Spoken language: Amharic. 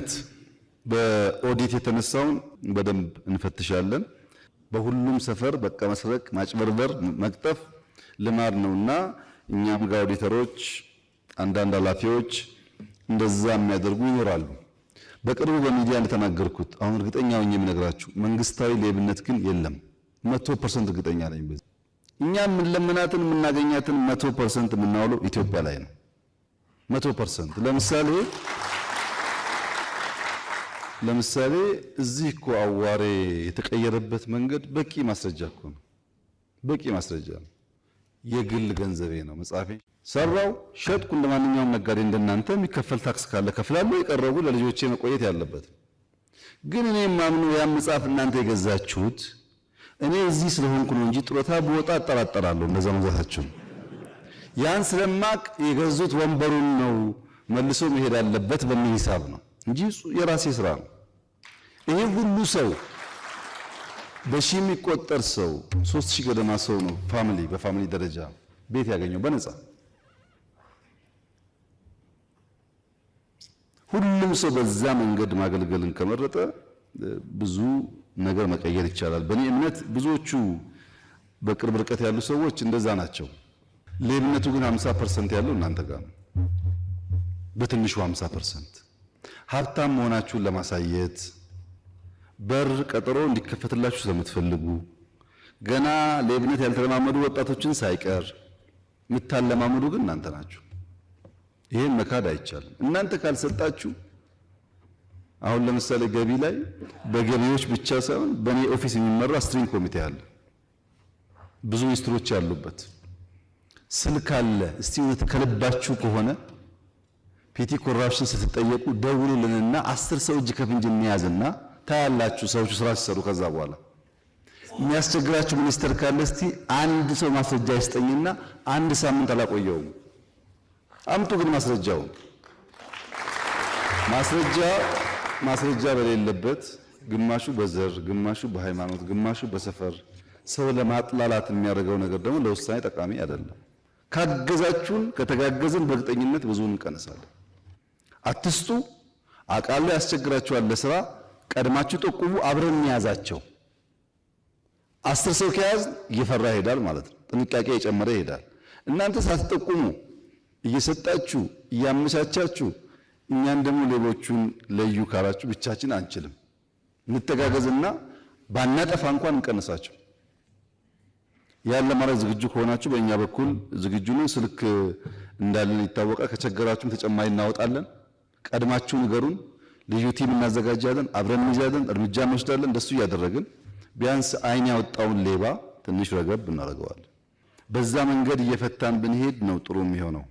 ሌብነት በኦዲት የተነሳውን በደንብ እንፈትሻለን። በሁሉም ሰፈር በቃ መስረቅ፣ ማጭበርበር፣ መቅጠፍ ልማድ ነውና እኛም ጋር ኦዲተሮች፣ አንዳንድ ኃላፊዎች እንደዛ የሚያደርጉ ይኖራሉ። በቅርቡ በሚዲያ እንደተናገርኩት አሁን እርግጠኛ ሆኜ የምነግራችሁ መንግስታዊ ሌብነት ግን የለም። 100% እርግጠኛ ነኝ በዚህ። እኛ የምንለምናትን የምናገኛትን 100% የምናውለው ኢትዮጵያ ላይ ነው። 100%። ለምሳሌ እዚህ እኮ አዋሬ የተቀየረበት መንገድ በቂ ማስረጃ እኮ ነው። በቂ ማስረጃ ነው። የግል ገንዘቤ ነው። መጻፌ ሰራው፣ ሸጥኩ። እንደማንኛውም ነጋዴ እንደናንተ የሚከፈል ታክስ ካለ ከፍላለሁ። የቀረቡ ለልጆቼ መቆየት ያለበት ግን እኔ ማምነው ያ መጻፍ እናንተ የገዛችሁት እኔ እዚህ ስለሆንኩ ነው እንጂ ጥሮታ በወጣ አጠራጠራለሁ። እንደዛ መዛታችሁ ያን ስለማቅ የገዙት ወንበሩን ነው መልሶ መሄድ አለበት በሚል ሂሳብ ነው እንጂ የራሴ ስራ ነው። ይሄ ሁሉ ሰው በሺህ የሚቆጠር ሰው 3000 ገደማ ሰው ነው በፋሚሊ ደረጃ ቤት ያገኘው በነፃ። ሁሉም ሰው በዛ መንገድ ማገልገልን ከመረጠ ብዙ ነገር መቀየር ይቻላል። በእኔ እምነት ብዙዎቹ በቅርብ ርቀት ያሉ ሰዎች እንደዛ ናቸው። ሌብነቱ ግን 50% ያለው እናንተ ጋር ነው። በትንሹ 50% ሀብታም መሆናችሁን ለማሳየት በር ቀጠሮ እንዲከፈትላችሁ ስለምትፈልጉ ገና ሌብነት ያልተለማመዱ ወጣቶችን ሳይቀር የምታለማመዱ ግን እናንተ ናችሁ። ይሄን መካድ አይቻልም። እናንተ ካልሰጣችሁ አሁን ለምሳሌ ገቢ ላይ በገቢዎች ብቻ ሳይሆን በኔ ኦፊስ የሚመራ ስትሪንግ ኮሚቴ አለ። ብዙ ሚኒስትሮች ያሉበት ስልክ አለ። እስቲ እውነት ከልባችሁ ከሆነ ፒቲ ኮራፕሽን ስትጠየቁ ደውሉልንና 10 ሰው እጅ ከፍንጅ እንያዝና ታያላችሁ ሰዎቹ ስራ ሲሰሩ። ከዛ በኋላ የሚያስቸግራችሁ ሚኒስተር ካለ እስቲ አንድ ሰው ማስረጃ ይስጠኝና አንድ ሳምንት አላቆየውም። አምጡ ግን ማስረጃ በሌለበት ግማሹ በዘር ግማሹ በሃይማኖት ግማሹ በሰፈር ሰው ለማጥላላት የሚያደርገው ነገር ደግሞ ለውሳኔ ጠቃሚ አይደለም። ካገዛችሁን ከተጋገዝን በእርግጠኝነት ብዙውን እንቀንሳለን። አትስጡ። አቃሉ ያስቸግራችኋል ለስራ ቀድማችሁ ጠቁሙ። አብረን ያዛቸው። 10 ሰው ከያዝ እየፈራ ይሄዳል ማለት ነው። ጥንቃቄ እየጨመረ ይሄዳል። እናንተ ሳትጠቁሙ እየሰጣችሁ እያመቻቻችሁ እኛን ደግሞ ሌቦቹን ለዩ ካላችሁ ብቻችን አንችልም። እንተጋገዝና ባናጠፋ እንኳን እንቀንሳቸው። ያን ለማድረግ ዝግጁ ከሆናችሁ በእኛ በኩል ዝግጁ ነን። ስልክ እንዳለን ይታወቃል። ከቸገራችሁም ተጨማሪ እናወጣለን። ቀድማችሁ ንገሩን። ልዩ ቲም እናዘጋጃለን። አብረን እንይዛለን። እርምጃ እንወስዳለን። እንደሱ እያደረግን ቢያንስ አይን ያወጣውን ሌባ ትንሽ ረገብ እናደርገዋለን። በዛ መንገድ እየፈታን ብንሄድ ነው ጥሩ የሚሆነው።